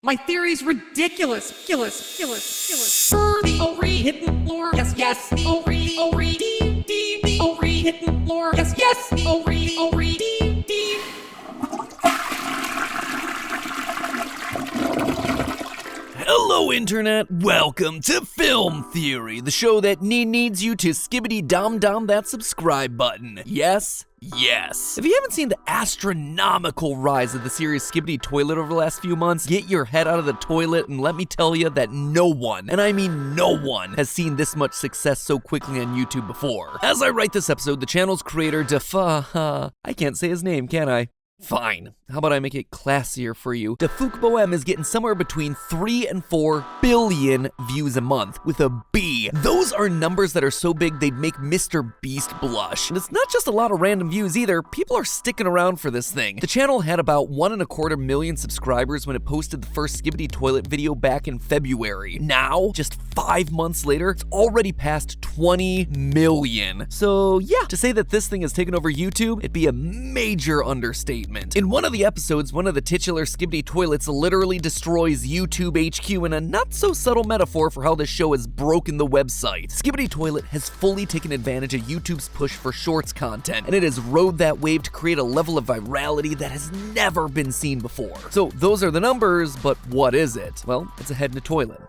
My theory's ridiculous. The O-re hidden lore. Yes. The O-re, the O-re hidden lore. Yes. The O-re, D. Hello, Internet. Welcome to Film Theory, the show that needs you to skibidi dom that subscribe button. Yes. If you haven't seen the astronomical rise of the series Skibidi Toilet over the last few months, get your head out of the toilet and let me tell you that no one, and I mean no one, has seen this much success so quickly on YouTube before. As I write this episode, the channel's creator, I can't say his name, can I? Fine. How about I make it classier for you? Boem is getting somewhere between 3 and 4 billion views a month, with a B. Those are numbers that are so big they'd make Mr. Beast blush. And it's not just a lot of random views either, people are sticking around for this thing. The channel had about 1.25 million subscribers when it posted the first Skibidi Toilet video back in February. Now, just 5 months later, it's already past 20 million. So yeah, to say that this thing has taken over YouTube, it'd be a major understatement. In one of the episodes, one of the titular Skibidi Toilets literally destroys YouTube HQ in a not-so-subtle metaphor for how this show has broken the website. Skibidi Toilet has fully taken advantage of YouTube's push for shorts content, and it has rode that wave to create a level of virality that has never been seen before. So those are the numbers, but what is it? Well, it's a head in a toilet.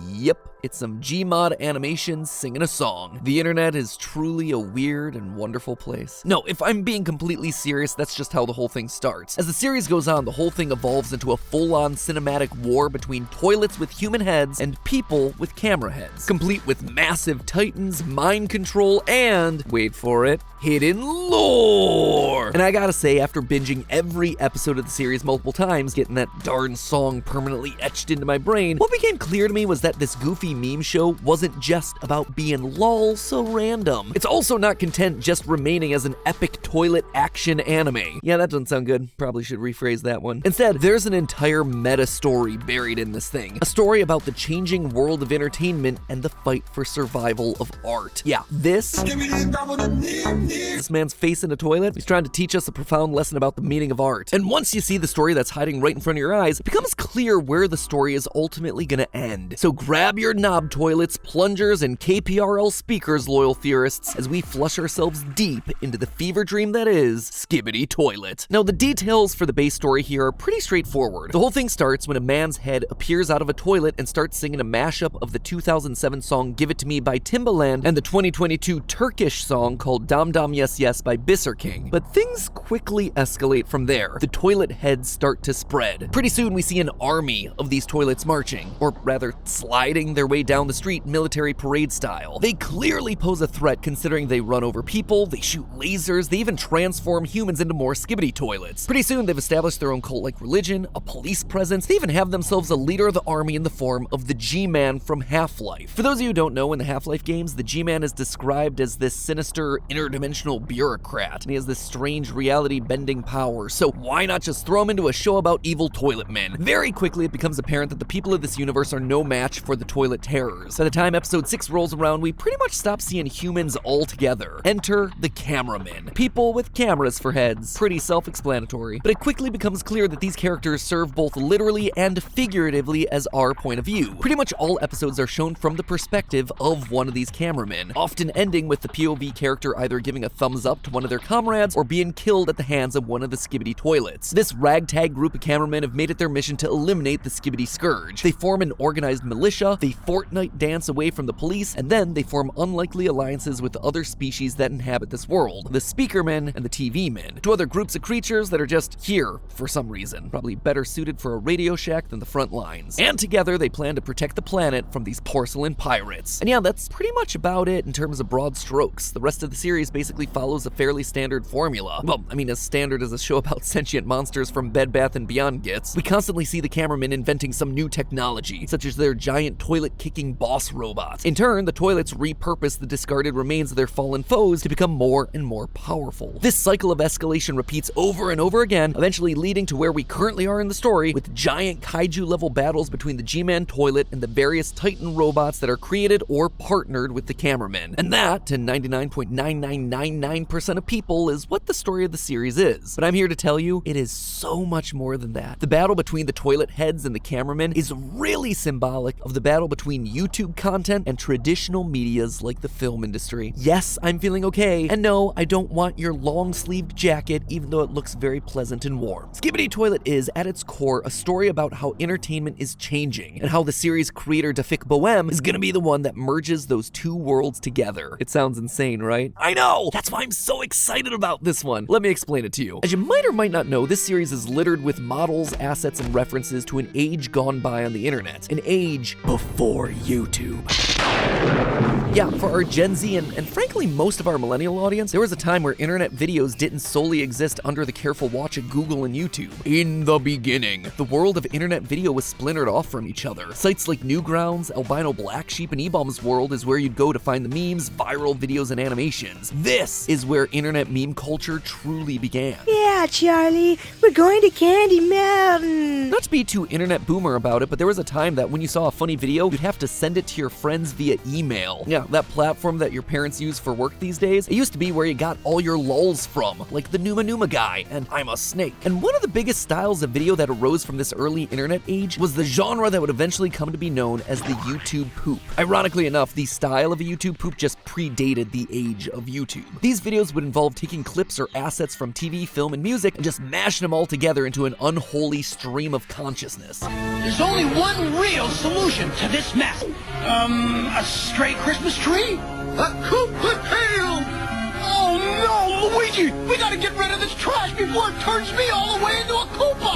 Yep. It's some Gmod animation singing a song. The internet is truly a weird and wonderful place. No, if I'm being completely serious, that's just how the whole thing starts. As the series goes on, the whole thing evolves into a full-on cinematic war between toilets with human heads and people with camera heads, complete with massive titans, mind control, and, wait for it, hidden lore! And I gotta say, after binging every episode of the series multiple times, getting that darn song permanently etched into my brain, what became clear to me was that this goofy meme show wasn't just about being lol so random. It's also not content just remaining as an epic toilet action anime. Yeah, that doesn't sound good. Probably should rephrase that one. Instead, there's an entire meta story buried in this thing. A story about the changing world of entertainment and the fight for survival of art. Yeah, this man's face in a toilet, he's trying to teach us a profound lesson about the meaning of art. And once you see the story that's hiding right in front of your eyes, it becomes clear where the story is ultimately gonna end. So grab your knob toilets, plungers, and KPRL speakers, loyal theorists, as we flush ourselves deep into the fever dream that is Skibidi Toilet. Now, the details for the base story here are pretty straightforward. The whole thing starts when a man's head appears out of a toilet and starts singing a mashup of the 2007 song Give It To Me by Timbaland and the 2022 Turkish song called Dam Dam Yes Yes by Bisser King. But things quickly escalate from there. The toilet heads start to spread. Pretty soon we see an army of these toilets marching, or rather sliding their way down the street military parade style. They clearly pose a threat considering they run over people, they shoot lasers, they even transform humans into more Skibidi toilets. Pretty soon they've established their own cult-like religion, a police presence, they even have themselves a leader of the army in the form of the G-Man from Half-Life. For those of you who don't know, in the Half-Life games, the G-Man is described as this sinister, interdimensional bureaucrat, and he has this strange reality-bending power, so why not just throw him into a show about evil toilet men? Very quickly it becomes apparent that the people of this universe are no match for the toilet terrors. By the time episode 6 rolls around, we pretty much stop seeing humans altogether. Enter the Cameraman. People with cameras for heads. Pretty self-explanatory. But it quickly becomes clear that these characters serve both literally and figuratively as our point of view. Pretty much all episodes are shown from the perspective of one of these cameramen, often ending with the POV character either giving a thumbs up to one of their comrades or being killed at the hands of one of the Skibidi toilets. This ragtag group of cameramen have made it their mission to eliminate the Skibidi scourge. They form an organized militia, they Fortnite dance away from the police, and then they form unlikely alliances with the other species that inhabit this world, the Speakermen and the TV Men, two other groups of creatures that are just here for some reason, probably better suited for a Radio Shack than the front lines. And together they plan to protect the planet from these porcelain pirates. And yeah, that's pretty much about it in terms of broad strokes. The rest of the series basically follows a fairly standard formula. Well, I mean, as standard as a show about sentient monsters from Bed Bath & Beyond gets. We constantly see the cameramen inventing some new technology, such as their giant giant toilet-kicking boss robots. In turn, the toilets repurpose the discarded remains of their fallen foes to become more and more powerful. This cycle of escalation repeats over and over again, eventually leading to where we currently are in the story, with giant kaiju-level battles between the G-Man toilet and the various Titan robots that are created or partnered with the Cameraman. And that, to 99.9999% of people, is what the story of the series is. But I'm here to tell you, it is so much more than that. The battle between the toilet heads and the Cameraman is really symbolic of the battle between YouTube content and traditional medias like the film industry. Yes, I'm feeling okay, and no, I don't want your long-sleeved jacket, even though it looks very pleasant and warm. Skibidi Toilet is, at its core, a story about how entertainment is changing, and how the series creator Dafik Bohem is gonna be the one that merges those two worlds together. It sounds insane, right? I know! That's why I'm so excited about this one. Let me explain it to you. As you might or might not know, this series is littered with models, assets, and references to an age gone by on the internet. An age before YouTube. Yeah, for our Gen Z and frankly most of our millennial audience, there was a time where internet videos didn't solely exist under the careful watch of Google and YouTube. In the beginning, the world of internet video was splintered off from each other. Sites like Newgrounds, Albino Black Sheep, and eBaum's World is where you'd go to find the memes, viral videos, and animations. This is where internet meme culture truly began. Yeah, Charlie, we're going to Candy Mountain. Not to be too internet boomer about it, but there was a time that when you saw a funny video, you'd have to send it to your friends via email. Yeah, that platform that your parents use for work these days, it used to be where you got all your lulz from, like the Numa Numa guy and I'm a Snake. And one of the biggest styles of video that arose from this early internet age was the genre that would eventually come to be known as the YouTube poop. Ironically enough, the style of a YouTube poop just predated the age of YouTube. These videos would involve taking clips or assets from TV, film, and music and just mashing them all together into an unholy stream of consciousness. There's only one real solution to this mess. A stray Christmas tree? A Koopa tail! Oh no, Luigi! We gotta get rid of this trash before it turns me all the way into a Koopa!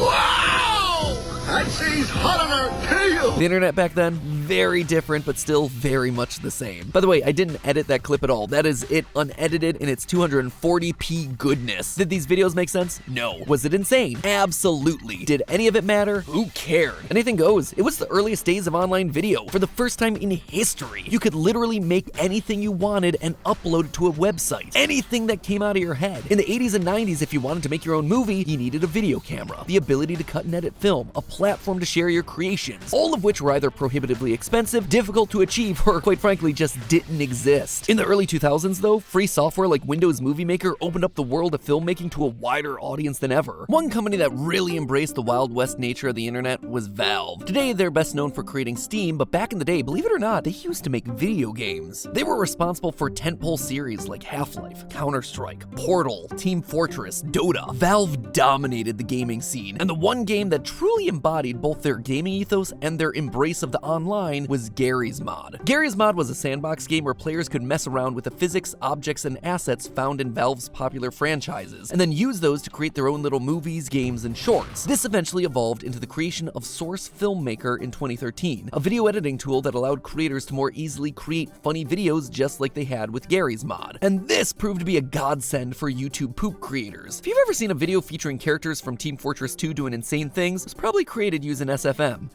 Wow! I'd say he's hot on our tail! The internet back then, very different, but still very much the same. By the way, I didn't edit that clip at all. That is it unedited in its 240p goodness. Did these videos make sense? No. Was it insane? Absolutely. Did any of it matter? Who cared? Anything goes. It was the earliest days of online video. For the first time in history, you could literally make anything you wanted and upload it to a website. Anything that came out of your head. In the 80s and 90s, if you wanted to make your own movie, you needed a video camera, the ability to cut and edit film, a platform to share your creations, all of which were either prohibitively expensive, difficult to achieve, or quite frankly just didn't exist. In the early 2000s though, free software like Windows Movie Maker opened up the world of filmmaking to a wider audience than ever. One company that really embraced the Wild West nature of the internet was Valve. Today they're best known for creating Steam, but back in the day, believe it or not, they used to make video games. They were responsible for tentpole series like Half-Life, Counter-Strike, Portal, Team Fortress, Dota. Valve dominated the gaming scene, and the one game that truly embodied both their gaming ethos and their embrace of the online was Garry's Mod. Garry's Mod was a sandbox game where players could mess around with the physics, objects, and assets found in Valve's popular franchises, and then use those to create their own little movies, games, and shorts. This eventually evolved into the creation of Source Filmmaker in 2013, a video editing tool that allowed creators to more easily create funny videos just like they had with Garry's Mod. And this proved to be a godsend for YouTube poop creators. If you've ever seen a video featuring characters from Team Fortress 2 doing insane things, it was probably created using SFM.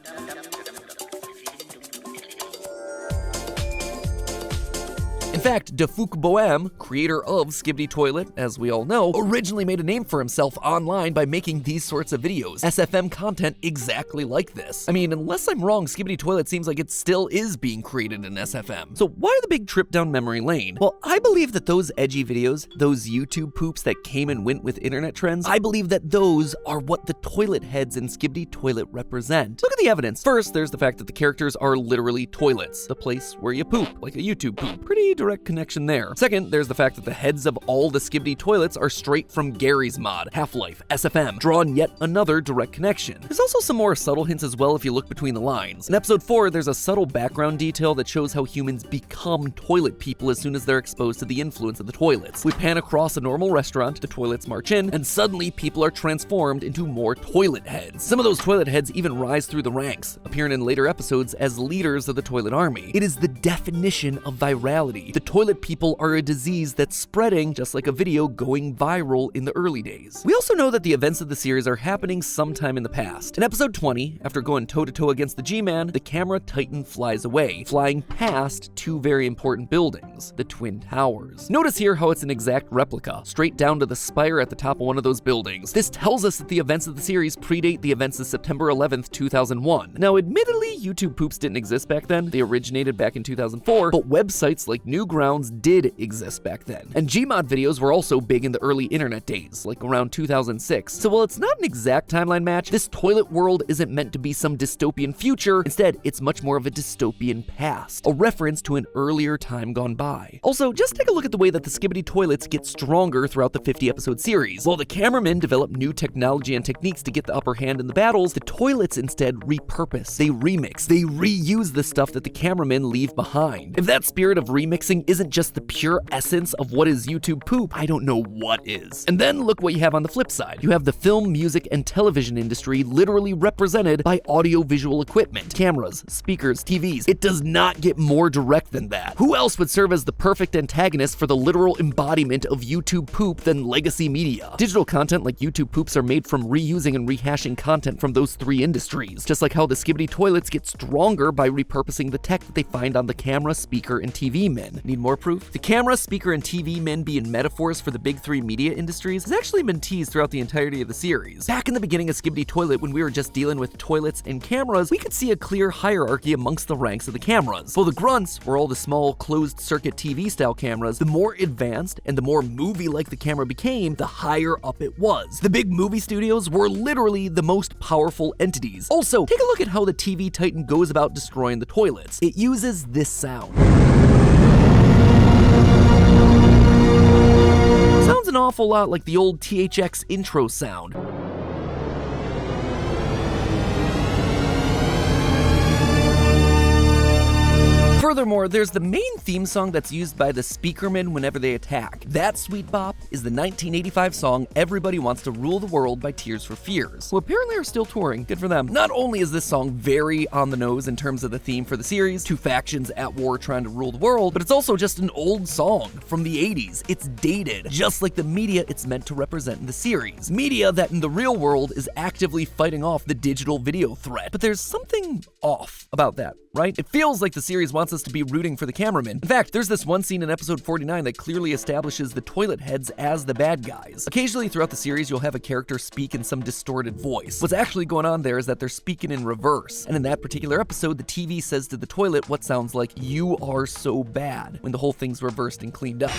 In fact, Dafik Bohem, creator of Skibidi Toilet, as we all know, originally made a name for himself online by making these sorts of videos, SFM content exactly like this. I mean, unless I'm wrong, Skibidi Toilet seems like it still is being created in SFM. So why the big trip down memory lane? Well, I believe that those edgy videos, those YouTube poops that came and went with internet trends, I believe that those are what the toilet heads in Skibidi Toilet represent. Look at the evidence. First, there's the fact that the characters are literally toilets, the place where you poop, like a YouTube poop. Pretty direct connection there. Second, there's the fact that the heads of all the Skibidi toilets are straight from Garry's Mod, Half-Life, SFM, drawing yet another direct connection. There's also some more subtle hints as well if you look between the lines. In episode 4, there's a subtle background detail that shows how humans become toilet people as soon as they're exposed to the influence of the toilets. We pan across a normal restaurant, the toilets march in, and suddenly people are transformed into more toilet heads. Some of those toilet heads even rise through the ranks, appearing in later episodes as leaders of the toilet army. It is the definition of virality. The the toilet people are a disease that's spreading just like a video going viral in the early days. We also know that the events of the series are happening sometime in the past. In episode 20, after going toe-to-toe against the G-Man, the camera titan flies away, flying past two very important buildings, the Twin Towers. Notice here how it's an exact replica, straight down to the spire at the top of one of those buildings. This tells us that the events of the series predate the events of September 11th, 2001. Now, admittedly, YouTube poops didn't exist back then. They originated back in 2004, but websites like Newgrounds did exist back then. And Gmod videos were also big in the early internet days, like around 2006. So while it's not an exact timeline match, this toilet world isn't meant to be some dystopian future. Instead, it's much more of a dystopian past, a reference to an earlier time gone by. Also, just take a look at the way that the Skibidi toilets get stronger throughout the 50-episode series. While the cameramen develop new technology and techniques to get the upper hand in the battles, the toilets instead repurpose, they remix, they reuse the stuff that the cameramen leave behind. If that spirit of remixing isn't just the pure essence of what is YouTube poop, I don't know what is. And then look what you have on the flip side. You have the film, music, and television industry literally represented by audio-visual equipment, cameras, speakers, TVs. It does not get more direct than that. Who else would serve as the perfect antagonist for the literal embodiment of YouTube poop than legacy media? Digital content like YouTube poops are made from reusing and rehashing content from those three industries, just like how the Skibidi toilets get stronger by repurposing the tech that they find on the camera, speaker, and TV men. Need more proof? The camera, speaker, and TV men being metaphors for the big three media industries has actually been teased throughout the entirety of the series. Back in the beginning of Skibidi Toilet, when we were just dealing with toilets and cameras, we could see a clear hierarchy amongst the ranks of the cameras. While the grunts were all the small closed-circuit TV-style cameras, the more advanced and the more movie-like the camera became, the higher up it was. The big movie studios were literally the most powerful entities. Also, take a look at how the TV Titan goes about destroying the toilets. It uses this sound. Sounds an awful lot like the old THX intro sound. Furthermore, there's the main theme song that's used by the speakermen whenever they attack. That sweet bop is the 1985 song Everybody Wants to Rule the World by Tears for Fears, who apparently are still touring. Good for them. Not only is this song very on the nose in terms of the theme for the series, two factions at war trying to rule the world, but it's also just an old song from the 80s. It's dated, just like the media it's meant to represent in the series. Media that in the real world is actively fighting off the digital video threat. But there's something off about that, right? It feels like the series wants us to be rooting for the cameraman. In fact, there's this one scene in episode 49 that clearly establishes the toilet heads as the bad guys. Occasionally throughout the series, you'll have a character speak in some distorted voice. What's actually going on there is that they're speaking in reverse. And in that particular episode, the TV says to the toilet what sounds like, "You are so bad," when the whole thing's reversed and cleaned up.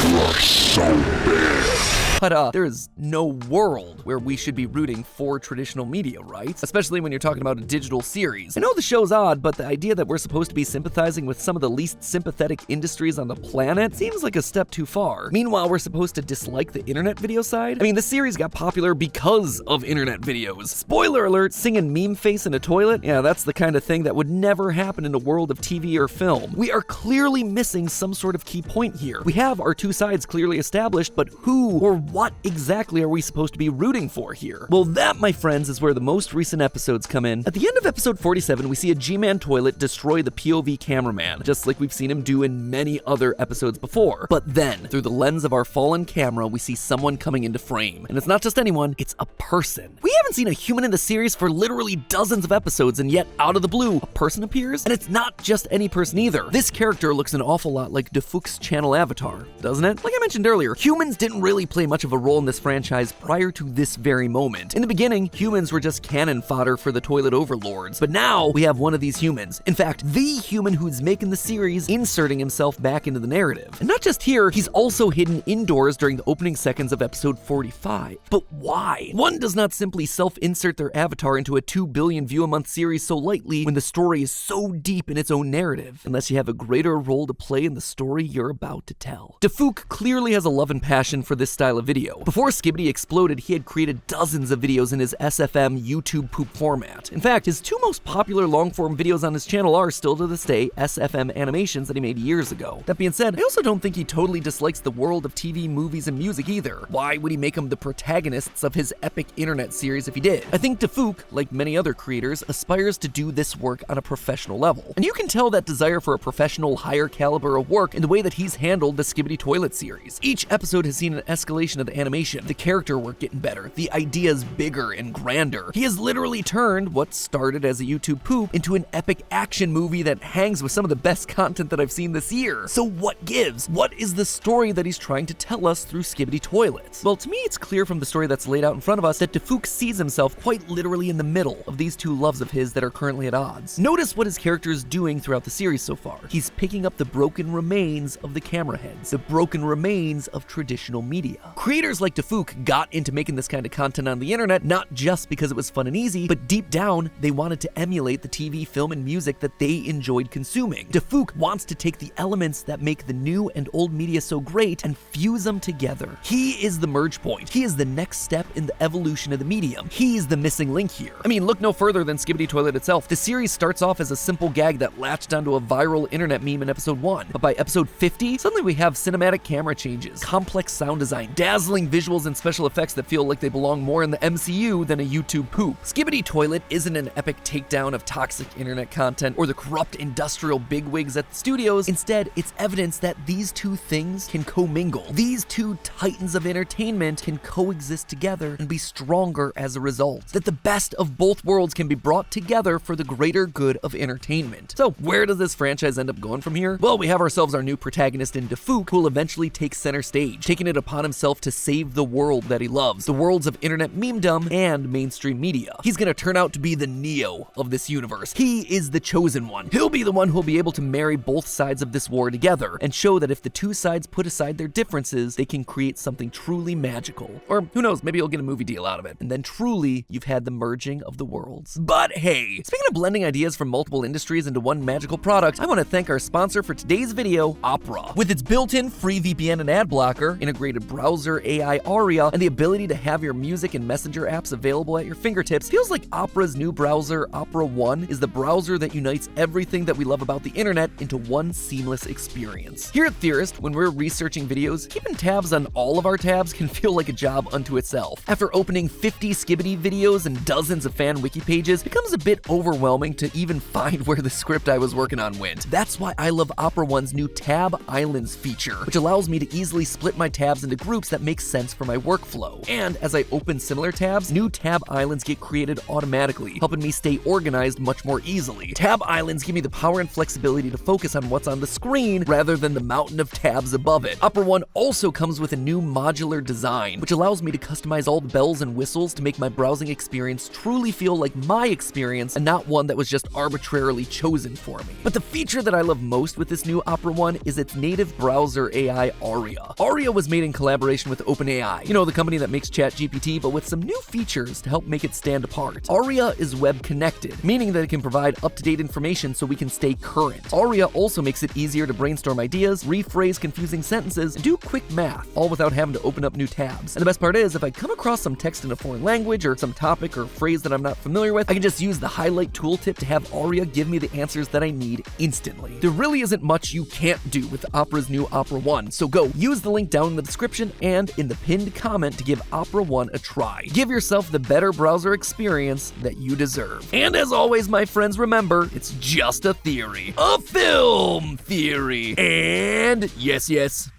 You're so bad. But there is no world where we should be rooting for traditional media, right? Especially when you're talking about a digital series. I know the show's odd, but the idea that we're supposed to be sympathizing with some of the least sympathetic industries on the planet seems like a step too far. Meanwhile, we're supposed to dislike the internet video side? I mean, the series got popular because of internet videos. Spoiler alert, singing meme face in a toilet? Yeah, that's the kind of thing that would never happen in a world of TV or film. We are clearly missing some sort of key point here. We have our two sides clearly established, but who or what exactly are we supposed to be rooting for here? Well, that, my friends, is where the most recent episodes come in. At the end of episode 47, we see a G-Man toilet destroy the POV cameraman, just like we've seen him do in many other episodes before. But then, through the lens of our fallen camera, we see someone coming into frame. And it's not just anyone, it's a person. We haven't seen a human in the series for literally dozens of episodes, and yet, out of the blue, a person appears? And it's not just any person either. This character looks an awful lot like DeFook's channel avatar, doesn't it? Like I mentioned earlier, humans didn't really play much of a role in this franchise prior to this very moment. In the beginning, humans were just cannon fodder for the toilet overlords, but now we have one of these humans. In fact, the human who's making the series inserting himself back into the narrative. And not just here, he's also hidden indoors during the opening seconds of episode 45. But why? One does not simply self-insert their avatar into a 2 billion view a month series so lightly when the story is so deep in its own narrative, unless you have a greater role to play in the story you're about to tell. well. Defuk clearly has a love and passion for this style of video. Before Skibidi exploded, he had created dozens of videos in his SFM YouTube poop format. In fact, his two most popular long-form videos on his channel are still to this day SFM animations that he made years ago. That being said, I also don't think he totally dislikes the world of TV, movies, and music either. Why would he make them the protagonists of his epic internet series if he did? I think Defuk, like many other creators, aspires to do this work on a professional level. And you can tell that desire for a professional, higher caliber of work in the way that he's handled the Skibidi Toilet series. Each episode has seen an escalation of the animation, the character work getting better, the ideas bigger and grander. He has literally turned what started as a YouTube poop into an epic action movie that hangs with some of the best content that I've seen this year. So what gives? What is the story that he's trying to tell us through Skibidi Toilets? Well, to me, it's clear from the story that's laid out in front of us that Defuk sees himself quite literally in the middle of these two loves of his that are currently at odds. Notice what his character is doing throughout the series so far. He's picking up the broken remains of the camera heads, the broken remains of traditional media. Creators like Defuk got into making this kind of content on the internet not just because it was fun and easy, but deep down, they wanted to emulate the TV, film, and music that they enjoyed consuming. Defuk wants to take the elements that make the new and old media so great and fuse them together. He is the merge point. He is the next step in the evolution of the medium. He's the missing link here. I mean, look no further than Skibidi Toilet itself. The series starts off as a simple gag that latched onto a viral internet meme in episode 1, but by episode 50, suddenly we have cinematic camera changes, complex sound design, dazzling visuals and special effects that feel like they belong more in the MCU than a YouTube poop. Skibidi Toilet isn't an epic takedown of toxic internet content or the corrupt industrial bigwigs at the studios. Instead, it's evidence that these two things can commingle. These two titans of entertainment can coexist together and be stronger as a result. That the best of both worlds can be brought together for the greater good of entertainment. So where does this franchise end up going from here? Well, we have ourselves our new protagonist in Defuk, who will eventually take center stage, taking it upon himself to save the world that he loves, the worlds of internet memedom and mainstream media. He's gonna turn out to be the Neo of this universe. He is the chosen one. He'll be the one who'll be able to marry both sides of this war together and show that if the two sides put aside their differences, they can create something truly magical. Or who knows, maybe you'll get a movie deal out of it. And then truly, you've had the merging of the worlds. But hey, speaking of blending ideas from multiple industries into one magical product, I want to thank our sponsor for today's video, Opera. With its built-in free VPN and ad blocker, integrated browser AI Aria, and the ability to have your music and messenger apps available at your fingertips, feels like Opera's new browser, Opera One, is the browser that unites everything that we love about the internet into one seamless experience. Here at Theorists, when we're researching videos, keeping tabs on all of our tabs can feel like a job unto itself. After opening 50 Skibidi videos and dozens of fan wiki pages, it becomes a bit overwhelming to even find where the script I was working on went. That's why I love Opera One's new Tab Islands feature, which allows me to easily split my tabs into groups that make sense for my workflow. And as I open similar tabs, new Tab Islands get created automatically, helping me stay organized much more easily. Tab Islands give me the power and flexibility to focus on what's on the screen rather than the mountain of tabs above it. Opera One also comes with a new modular design, which allows me to customize all the bells and whistles to make my browsing experience truly feel like my experience and not one that was just arbitrarily chosen for me. But the feature that I love most with this new Opera One is its native browser AI Aria. Aria was made in collaboration with OpenAI, you know, the company that makes ChatGPT, but with some new features to help make it stand apart. Aria is web connected, meaning that it can provide up-to-date information so we can stay current. Aria also makes it easier to brainstorm ideas, rephrase confusing sentences, and do quick math, all without having to open up new tabs. And the best part is, if I come across some text in a foreign language or some topic or phrase that I'm not familiar with, I can just use the highlight tooltip to have Aria give me the answers that I need instantly. There really isn't much you can't do with Opera's new Opera One, so go use the link down in the description and in the pinned comment to give Opera One a try. Give yourself the better browser experience that you deserve. And as always, my friends, remember, it's just a theory. A film theory. And yes,